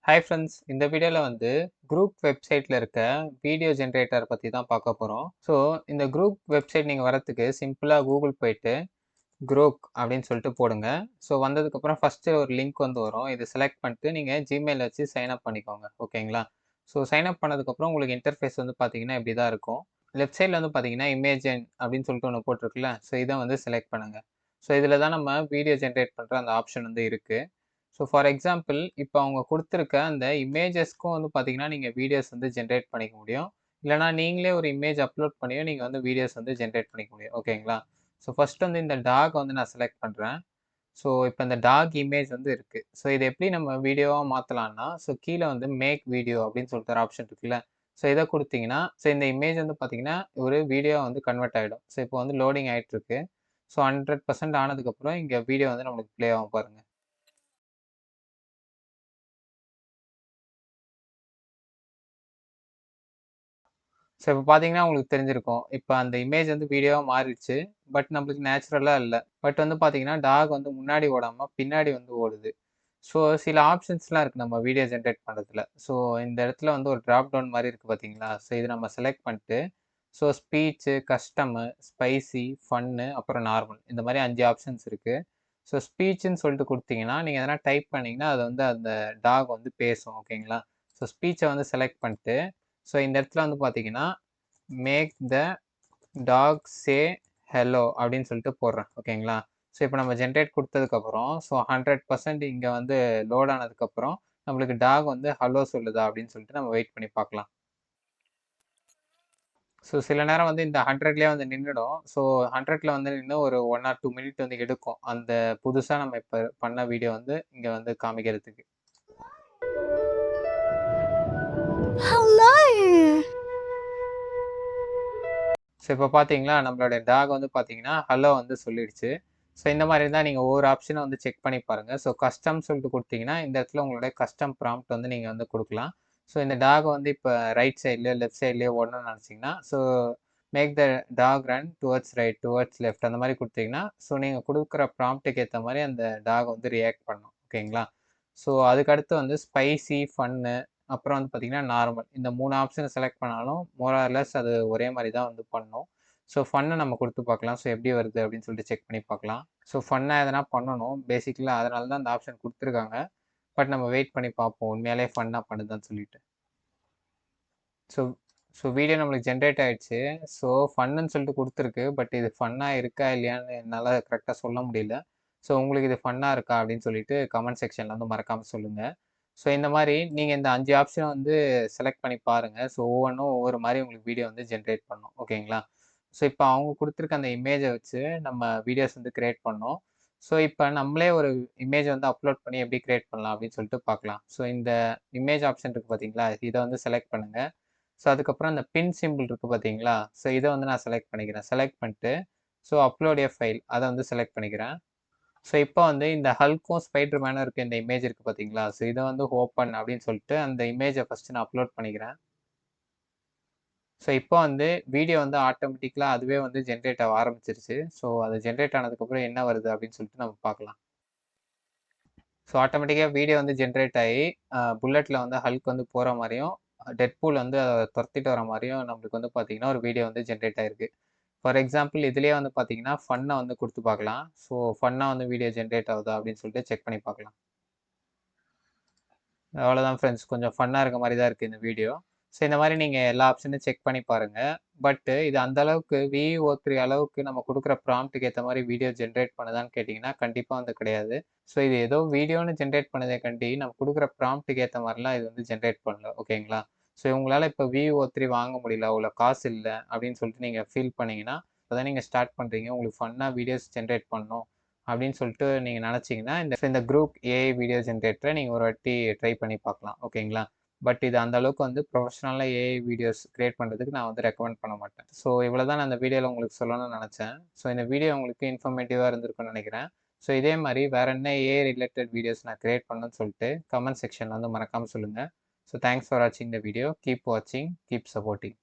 Hi friends, இந்த வீடியோவில் வந்து குரூப் வெப்சைட்டில் இருக்க வீடியோ ஜென்ரேட்டர் பற்றி தான் பார்க்க போகிறோம். ஸோ இந்த குரூப் வெப்சைட் நீங்கள் வரத்துக்கு சிம்பிளாக கூகுள் போயிட்டு குரூப் அப்படின்னு சொல்லிட்டு போடுங்க. ஸோ வந்ததுக்கப்புறம் ஃபஸ்ட்டு ஒரு லிங்க் வந்து வரும். இதை செலக்ட் பண்ணிட்டு நீங்கள் ஜிமெயில் வச்சு சைன் அப் பண்ணிக்கோங்க. ஓகேங்களா? ஸோ சைன் அப் பண்ணதுக்கப்புறம் உங்களுக்கு இன்டர்ஃபேஸ் வந்து பார்த்தீங்கன்னா இப்படி தான் இருக்கும். லெஃப்ட் சைடில் வந்து பார்த்தீங்கன்னா இமேஜின் அப்படின்னு சொல்லிட்டு ஒன்று போட்டிருக்குல்ல. ஸோ இதை வந்து செலக்ட் பண்ணுங்கள். ஸோ இதில் தான் நம்ம வீடியோ ஜென்ரேட் பண்ணுற அந்த ஆப்ஷன் வந்து இருக்குது. ஸோ ஃபார் எக்ஸாம்பிள் இப்போ அவங்க கொடுத்துருக்க அந்த இமேஜஸ்க்கும் வந்து பார்த்தீங்கன்னா நீங்கள் வீடியோஸ் வந்து ஜென்ரேட் பண்ணிக்க முடியும். இல்லைனா நீங்களே ஒரு இமேஜ் அப்லோட் பண்ணியும் நீங்கள் வந்து வீடியோஸ் வந்து ஜென்ரேட் பண்ணிக்க முடியும். ஓகேங்களா? ஸோ ஃபர்ஸ்ட் வந்து இந்த டாக் வந்து நான் செலக்ட் பண்ணுறேன். ஸோ இப்போ இந்த டாக் இமேஜ் வந்து இருக்குது. ஸோ இதை எப்படி நம்ம வீடியோவாக மாற்றலான்னா, ஸோ கீழே வந்து மேக் வீடியோ அப்படின்னு சொல்லிட்டு ஒரு ஆப்ஷன் இருக்குல்ல. ஸோ இதை கொடுத்தீங்கன்னா ஸோ இந்த இமேஜ் வந்து பார்த்தீங்கன்னா ஒரு வீடியோ வந்து கன்வெர்ட் ஆகிடும். ஸோ இப்போ வந்து லோடிங் ஆகிட்டு இருக்கு. ஸோ 100% ஆனதுக்கப்புறம் இங்கே வீடியோ வந்து நம்மளுக்கு ப்ளே ஆகும் பாருங்கள். ஸோ இப்போ பார்த்தீங்கன்னா உங்களுக்கு தெரிஞ்சிருக்கும். இப்போ அந்த இமேஜ் வந்து வீடியோவா மாறிடுச்சு. பட் நம்மளுக்கு நேச்சுரலா இல்ல. பட் வந்து பார்த்தீங்கன்னா, டாக் வந்து முன்னாடி ஓடாம பின்னாடி வந்து ஓடுது. ஸோ சில ஆப்ஷன்ஸ்லாம் இருக்கு நம்ம வீடியோ ஜென்ரேட் பண்றதுல. ஸோ இந்த இடத்துல வந்து ஒரு ட்ராப் டவுன் மாரி இருக்கு பார்த்தீங்களா? ஸோ இத நம்ம செலக்ட் பண்ணிட்டு, so speech, custom, spicy, fun, அப்புறம் நார்மல் இந்த மாரி 5 ஆப்ஷன்ஸ் இருக்கு. ஸோ ஸ்பீச்சுன்னு சொல்லிட்டு குடுத்தீங்கன்னா, நீங்க எதனா டைப் பண்ணீங்கன்னா, அது வந்து அந்த டாக் வந்து பேசும். ஓகேங்களா? ஸோ ஸ்பீச்ச வந்து செலக்ட் பண்ணிட்டு, ஸோ இந்த இடத்துல வந்து பார்த்தீங்கன்னா, make the dog say hello அப்படின்னு சொல்லிட்டு போடுறேன். ஓகேங்களா? ஸோ இப்போ நம்ம ஜென்ரேட் குடுத்ததுக்கப்புறம், ஸோ 100% இங்க வந்து லோட் ஆனதுக்கப்புறம், நம்மளுக்கு டாக் வந்து ஹலோ சொல்லுதா அப்படின்னு சொல்லிட்டு நம்ம வெயிட் பண்ணி பார்க்கலாம். ஸோ சில நேரம் வந்து இந்த 100லயே வந்து நின்னுடும். ஸோ 100ல வந்து நின்னு ஒரு 1 ஆர் 2 மினிட் வந்து எடுக்கும். அந்த புதுசா நம்ம இப்ப பண்ண வீடியோ வந்து இங்க வந்து காமிக்கிறதுக்கு. Hello. ஸோ இப்போ பார்த்தீங்களா, நம்மளுடைய டாக் வந்து பார்த்தீங்கன்னா, ஹலோ வந்து சொல்லிடுச்சு. ஸோ இந்த மாரி தான் நீங்க ஒவ்வொரு ஆப்ஷனும் வந்து செக் பண்ணி பாருங்க. ஸோ கஸ்டம் சொல்லிட்டு குடுத்தீங்கன்னா, இந்த இடத்துல உங்களுடைய கஸ்டம் ப்ராம்ப்ட் வந்து நீங்க வந்து குடுக்கலாம். ஸோ இந்த டாக் வந்து இப்ப ரைட் சைட்லயோ, லெஃப்ட் சைட்லயோ ஓடணும்னு நெனச்சீங்கன்னா, so make the dog run towards right, towards left அந்த மாரி குடுத்தீங்கன்னா, ஸோ நீங்க குடுக்குற ப்ராம்ப்ட்டுக்கு ஏத்த மாரி அந்த டாக் வந்து ரியாக்ட் பண்ணும். ஓகேங்களா? ஸோ அதுக்கடுத்து வந்து ஸ்பைசி, ஃபன்னு அப்புறம் வந்து பார்த்தீங்கன்னா, நார்மல். இந்த 3 ஆப்ஷன செலக்ட் பண்ணாலும் மோர் ஆர் லெஸ் அது ஒரே மாரி தான் வந்து பண்ணும். ஸோ ஃபன்ன நம்ம குடுத்து பார்க்கலாம். ஸோ எப்படி வருது அப்படின்னு சொல்லிட்டு செக் பண்ணி பார்க்கலாம். ஸோ ஃபன்னா எதனா பண்ணணும். பேசிக்கலா அதனால தான் அந்த ஆப்ஷன் குடுத்துருக்காங்க. பட் நம்ம வெயிட் பண்ணி பார்ப்போம். உண்மையாலே ஃபன்னா பண்ணுதான்னு சொல்லிட்டு. ஸோ ஸோ வீடியோ நம்மளுக்கு ஜென்ரேட் ஆயிடுச்சு. ஸோ ஃபன்னுன்னு சொல்லிட்டு குடுத்துருக்கு. பட் இது ஃபன்னா இருக்கா இல்லையான்னு என்னால கரெக்ட்டா சொல்ல முடியல. ஸோ உங்களுக்கு இது ஃபன்னா இருக்கா அப்படின்னு சொல்லிட்டு கமெண்ட் செக்ஷன்ல வந்து மறக்காம சொல்லுங்க. ஸோ இந்த மாரி நீங்க இந்த 5 ஆப்ஷன் வந்து செலக்ட் பண்ணி பாருங்க. ஸோ ஒவ்வொன்னும் ஒவ்வொரு மாரி உங்களுக்கு வீடியோ வந்து ஜென்ரேட் பண்ணும். ஓகேங்களா? ஸோ இப்ப அவங்க குடுத்துருக்க அந்த இமேஜ வச்சு நம்ம வீடியோஸ் வந்து கிரியேட் பண்ணோம். ஸோ இப்ப நம்மளே ஒரு இமேஜ் வந்து அப்லோட் பண்ணி எப்படி கிரியேட் பண்ணலாம் அப்படின்னு சொல்லிட்டு பார்க்கலாம். ஸோ இந்த இமேஜ் ஆப்ஷன் இருக்கு பார்த்தீங்களா? இத வந்து செலக்ட் பண்ணுங்க. ஸோ அதுக்கப்புறம் அந்த பின் சிம்பிள் இருக்கு பார்த்தீங்களா? ஸோ இத வந்து நான் செலக்ட் பண்ணிக்கிறேன். செலக்ட் பண்ணிட்டு, ஸோ அப்லோட் எ ஃபைல் அத வந்து செலக்ட் பண்ணிக்கிறேன். ஸோ இப்போ வந்து இந்த ஹல்க்கும், ஸ்பைடர் மேனும் இருக்க இந்த இமேஜ் இருக்கு பார்த்தீங்களா? ஸோ இத வந்து ஓப்பன் அப்படின்னு சொல்லிட்டு அந்த இமேஜ ஃபர்ஸ்ட்டு நான் அப்லோட் பண்ணிக்கிறேன். ஸோ இப்போ வந்து வீடியோ வந்து ஆட்டோமேட்டிக்கலா அதுவே வந்து ஜென்ரேட் ஆக ஆரம்பிச்சிருச்சு. ஸோ அது ஜென்ரேட் ஆனதுக்கப்புறம் என்ன வருது அப்படின்னு சொல்லிட்டு நம்ம பார்க்கலாம். ஸோ ஆட்டோமேட்டிக்கா வீடியோ வந்து ஜென்ரேட் ஆயி, புல்லட்ல வந்து ஹல்க் வந்து போற மாரியும், டெட்பூல் வந்து அத தொரத்திட்டு வர மாரியும் நம்மளுக்கு வந்து பார்த்தீங்கன்னா, ஒரு வீடியோ வந்து ஜென்ரேட் ஆயிருக்கு. ஃபார் எக்ஸாம்பிள் இதுலயே வந்து பார்த்தீங்கன்னா, ஃபன்ன வந்து குடுத்து பார்க்கலாம். ஸோ ஃபன்னா வந்து வீடியோ ஜென்ரேட் ஆகுதா அப்படின்னு சொல்லிட்டு செக் பண்ணி பார்க்கலாம். அவ்வளோதான் ஃப்ரெண்ட்ஸ். கொஞ்சம் ஃபன்னா இருக்க மாரி தான் இருக்கு இந்த வீடியோ. ஸோ இந்த மாரி நீங்க எல்லா ஆப்ஷனும் செக் பண்ணி பாருங்க. பட் இது அந்த அளவுக்கு VO3 அளவுக்கு நம்ம குடுக்குற ப்ராம்ப்ட்க்கு ஏத்த மாரி வீடியோ ஜென்ரேட் பண்ணுதான்னு கேட்டீங்கன்னா, கண்டிப்பா வந்து கிடையாது. ஸோ இது ஏதோ வீடியோன்னு ஜென்ரேட் பண்ணதே கண்டி, நம்ம குடுக்குற ப்ராம்ப்ட்க்கு ஏத்த மாரிலாம் இது வந்து ஜென்ரேட் பண்ணல. ஓகேங்களா? ஸோ உங்களால இப்ப VO3 வாங்க முடியல, அவ்வளோ காசு இல்ல அப்படின்னு சொல்லிட்டு நீங்க ஃபீல் பண்ணீங்கன்னா, இப்பதான் நீங்க ஸ்டார்ட் பண்றீங்க. உங்களுக்கு ஃபன்னா வீடியோஸ் ஜென்ரேட் பண்ணணும் அப்படின்னு சொல்லிட்டு நீங்க நினைச்சீங்கன்னா, இந்த குரூப் ஏஐ வீடியோ ஜென்ரேட்டர நீங்க ஒரு வாட்டி ட்ரை பண்ணி பார்க்கலாம். ஓகேங்களா? பட் இது அந்த அளவுக்கு வந்து ப்ரொஃபஷனலா ஏஐ வீடியோஸ் கிரியேட் பண்றதுக்கு நான் வந்து ரெக்கமெண்ட் பண்ண மாட்டேன். ஸோ இவ்வளோ தான் நான் இந்த வீடியோல உங்களுக்கு சொல்லணும்னு நெனச்சேன். ஸோ இந்த வீடியோ உங்களுக்கு இன்ஃபர்மேட்டிவா இருந்திருக்கும்னு நெனைக்கிறேன். ஸோ இதே மாரி வேற என்ன ஏஐ ரிலேட்டட் வீடியோஸ் நான் கிரியேட் பண்ணணும்னு சொல்லிட்டு கமெண்ட் செக்ஷன்ல வந்து மறக்காம சொல்லுங்க. ஸோ தேங்க்ஸ் ஃபார் வாட்சிங் த வீடியோ. கீப் வாட்சிங், கீப் சப்போர்ட்டிங்.